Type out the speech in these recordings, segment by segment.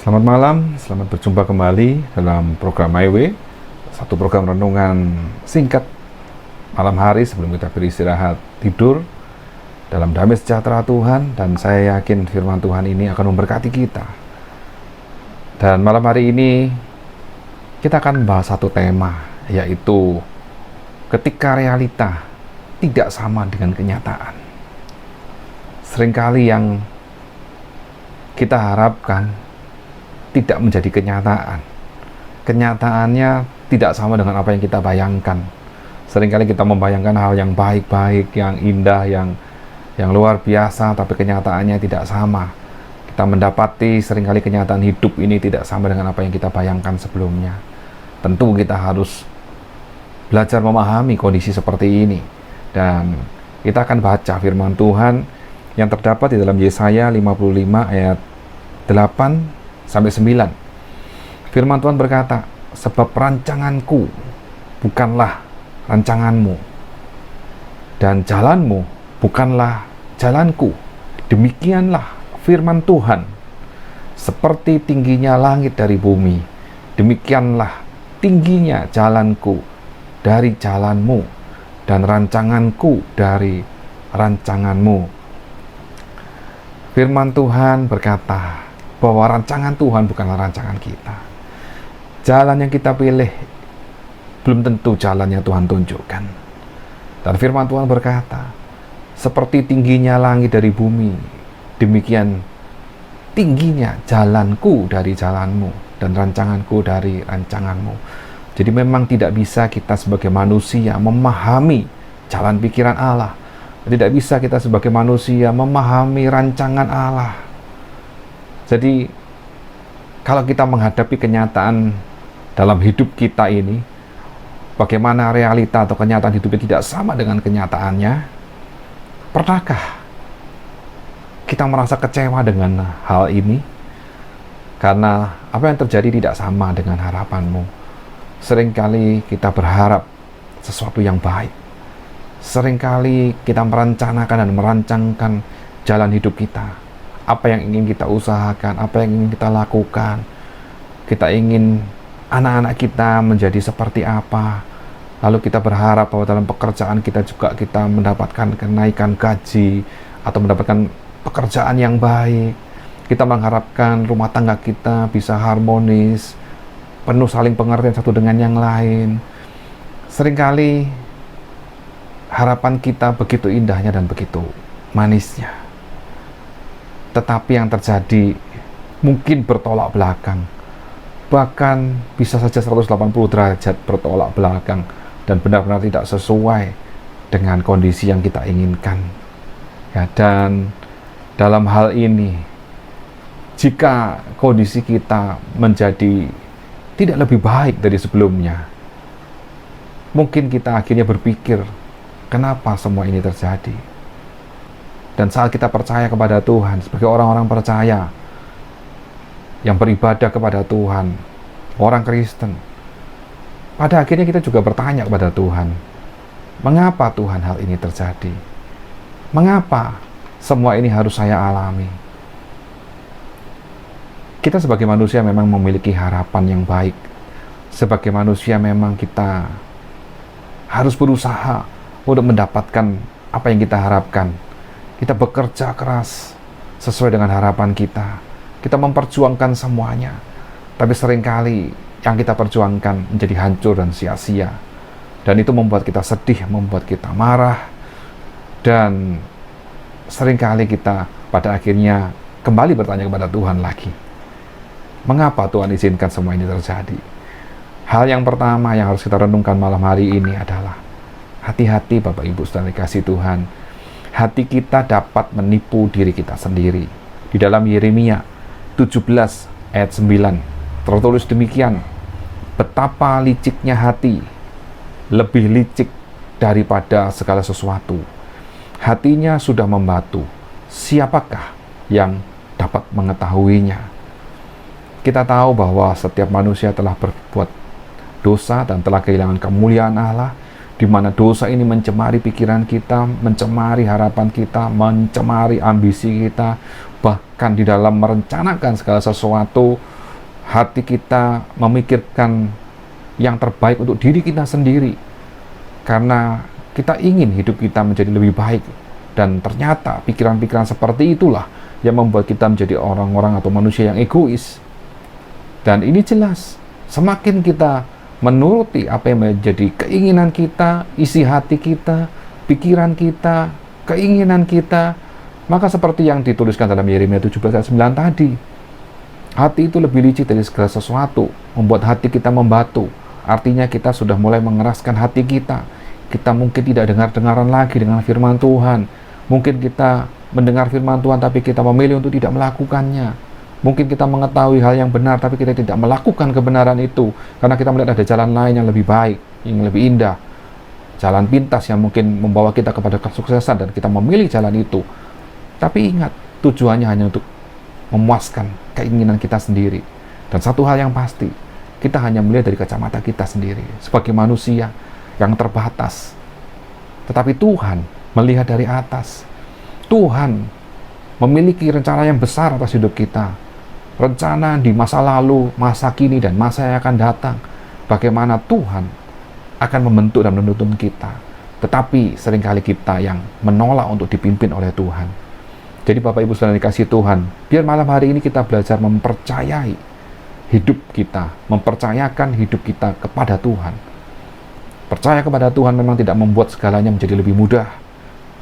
Selamat malam, selamat berjumpa kembali dalam program My Way, satu program renungan singkat malam hari sebelum kita beristirahat tidur dalam damai sejahtera Tuhan. Dan saya yakin firman Tuhan ini akan memberkati kita. Dan malam hari ini kita akan membahas satu tema, yaitu ketika realita tidak sama dengan kenyataan. Seringkali yang kita harapkan tidak menjadi kenyataan. Kenyataannya tidak sama dengan apa yang kita bayangkan. Seringkali kita membayangkan hal yang baik-baik, yang indah, yang luar biasa, tapi kenyataannya tidak sama. Kita mendapati seringkali kenyataan hidup ini tidak sama dengan apa yang kita bayangkan sebelumnya. Tentu kita harus belajar memahami kondisi seperti ini. Dan kita akan baca firman Tuhan yang terdapat di dalam Yesaya 55 ayat 8 sampai 9. Firman Tuhan berkata, sebab rancanganku bukanlah rancanganmu, dan jalanmu bukanlah jalanku. Demikianlah firman Tuhan. Seperti tingginya langit dari bumi, demikianlah tingginya jalanku dari jalanmu, dan rancanganku dari rancanganmu. Firman Tuhan berkata bahwa rancangan Tuhan bukanlah rancangan kita. Jalan yang kita pilih belum tentu jalan yang Tuhan tunjukkan. Dan firman Tuhan berkata, seperti tingginya langit dari bumi, demikian tingginya jalanku dari jalanmu, dan rancanganku dari rancanganmu. Jadi memang tidak bisa kita sebagai manusia memahami jalan pikiran Allah. Tidak bisa kita sebagai manusia memahami rancangan Allah. Jadi, kalau kita menghadapi kenyataan dalam hidup kita ini, bagaimana realita atau kenyataan hidupnya tidak sama dengan kenyataannya, pernahkah kita merasa kecewa dengan hal ini? Karena apa yang terjadi tidak sama dengan harapanmu. Seringkali kita berharap sesuatu yang baik. Seringkali kita merencanakan dan merancangkan jalan hidup kita. Apa yang ingin kita usahakan, apa yang ingin kita lakukan. Kita ingin anak-anak kita menjadi seperti apa. Lalu kita berharap bahwa dalam pekerjaan kita juga kita mendapatkan kenaikan gaji atau mendapatkan pekerjaan yang baik. Kita mengharapkan rumah tangga kita bisa harmonis, penuh saling pengertian satu dengan yang lain. Seringkali harapan kita begitu indahnya dan begitu manisnya. Tetapi yang terjadi mungkin bertolak belakang. Bahkan bisa saja 180 derajat bertolak belakang dan benar-benar tidak sesuai dengan kondisi yang kita inginkan. Ya, dan dalam hal ini, jika kondisi kita menjadi tidak lebih baik dari sebelumnya, mungkin kita akhirnya berpikir, kenapa semua ini terjadi? Dan saat kita percaya kepada Tuhan, sebagai orang-orang percaya yang beribadah kepada Tuhan, orang Kristen, pada akhirnya kita juga bertanya kepada Tuhan, mengapa Tuhan hal ini terjadi? Mengapa semua ini harus saya alami? Kita sebagai manusia memang memiliki harapan yang baik. Sebagai manusia memang kita harus berusaha untuk mendapatkan apa yang kita harapkan. Kita bekerja keras sesuai dengan harapan kita. Kita memperjuangkan semuanya. Tapi seringkali yang kita perjuangkan menjadi hancur dan sia-sia. Dan itu membuat kita sedih, membuat kita marah. Dan seringkali kita pada akhirnya kembali bertanya kepada Tuhan lagi. Mengapa Tuhan izinkan semua ini terjadi? Hal yang pertama yang harus kita renungkan malam hari ini adalah hati-hati Bapak Ibu saudara kasih Tuhan. Hati kita dapat menipu diri kita sendiri. Di dalam Yeremia 17 ayat 9 tertulis demikian, betapa liciknya hati, lebih licik daripada segala sesuatu. Hatinya sudah membatu, siapakah yang dapat mengetahuinya? Kita tahu bahwa setiap manusia telah berbuat dosa dan telah kehilangan kemuliaan Allah, di mana dosa ini mencemari pikiran kita, mencemari harapan kita, mencemari ambisi kita, bahkan di dalam merencanakan segala sesuatu hati kita memikirkan yang terbaik untuk diri kita sendiri, karena kita ingin hidup kita menjadi lebih baik. Dan ternyata pikiran-pikiran seperti itulah yang membuat kita menjadi orang-orang atau manusia yang egois. Dan ini jelas, semakin kita menuruti apa yang menjadi keinginan kita, isi hati kita, pikiran kita, keinginan kita, maka seperti yang dituliskan dalam Yeremia 17 ayat 9 tadi, hati itu lebih licik dari segala sesuatu, membuat hati kita membatu. Artinya kita sudah mulai mengeraskan hati kita. Kita mungkin tidak dengar-dengaran lagi dengan firman Tuhan. Mungkin kita mendengar firman Tuhan tapi kita memilih untuk tidak melakukannya. Mungkin kita mengetahui hal yang benar tapi kita tidak melakukan kebenaran itu karena kita melihat ada jalan lain yang lebih baik, yang lebih indah, jalan pintas yang mungkin membawa kita kepada kesuksesan, dan kita memilih jalan itu. Tapi ingat, tujuannya hanya untuk memuaskan keinginan kita sendiri. Dan satu hal yang pasti, kita hanya melihat dari kacamata kita sendiri sebagai manusia yang terbatas. Tetapi Tuhan melihat dari atas. Tuhan memiliki rencana yang besar atas hidup kita. Rencana di masa lalu, masa kini, dan masa yang akan datang. Bagaimana Tuhan akan membentuk dan menuntun kita. Tetapi seringkali kita yang menolak untuk dipimpin oleh Tuhan. Jadi Bapak Ibu saudara dikasih Tuhan, biar malam hari ini kita belajar mempercayai hidup kita, mempercayakan hidup kita kepada Tuhan. Percaya kepada Tuhan memang tidak membuat segalanya menjadi lebih mudah,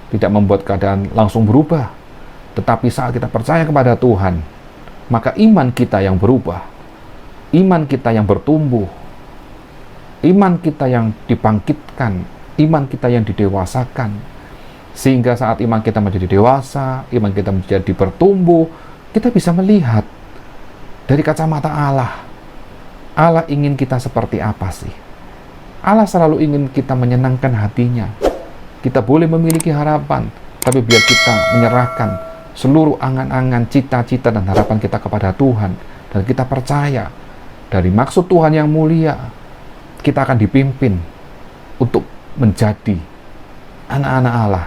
tidak membuat keadaan langsung berubah. Tetapi saat kita percaya kepada Tuhan, maka iman kita yang berubah, iman kita yang bertumbuh, iman kita yang dibangkitkan, iman kita yang didewasakan. Sehingga saat iman kita menjadi dewasa, iman kita menjadi bertumbuh, kita bisa melihat dari kacamata Allah. Allah ingin kita seperti apa sih? Allah selalu ingin kita menyenangkan hatinya. Kita boleh memiliki harapan, tapi biar kita menyerahkan seluruh angan-angan, cita-cita, dan harapan kita kepada Tuhan. Dan kita percaya dari maksud Tuhan yang mulia, kita akan dipimpin untuk menjadi anak-anak Allah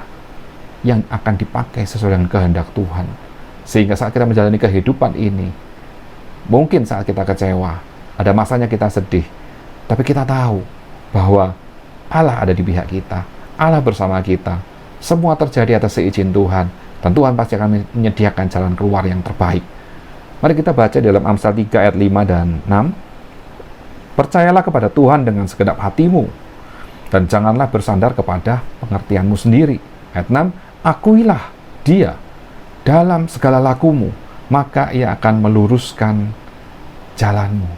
yang akan dipakai sesuai dengan kehendak Tuhan. Sehingga saat kita menjalani kehidupan ini, mungkin saat kita kecewa, ada masanya kita sedih, tapi kita tahu bahwa Allah ada di pihak kita, Allah bersama kita. Semua terjadi atas seizin Tuhan, dan Tuhan pasti akan menyediakan jalan keluar yang terbaik. Mari kita baca dalam Amsal 3 ayat 5 dan 6. Percayalah kepada Tuhan dengan segenap hatimu, dan janganlah bersandar kepada pengertianmu sendiri. Ayat 6, akuilah Dia dalam segala lakumu, maka Ia akan meluruskan jalanmu.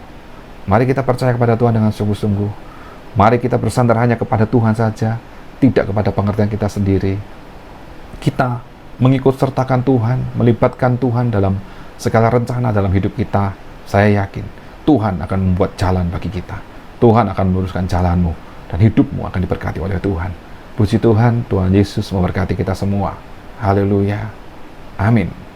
Mari kita percaya kepada Tuhan dengan sungguh-sungguh. Mari kita bersandar hanya kepada Tuhan saja, tidak kepada pengertian kita sendiri. Kita mengikut sertakan Tuhan, melibatkan Tuhan dalam segala rencana dalam hidup kita. Saya yakin Tuhan akan membuat jalan bagi kita. Tuhan akan meluruskan jalanmu, dan hidupmu akan diberkati oleh Tuhan. Puji Tuhan, Tuhan Yesus memberkati kita semua. Haleluya. Amin.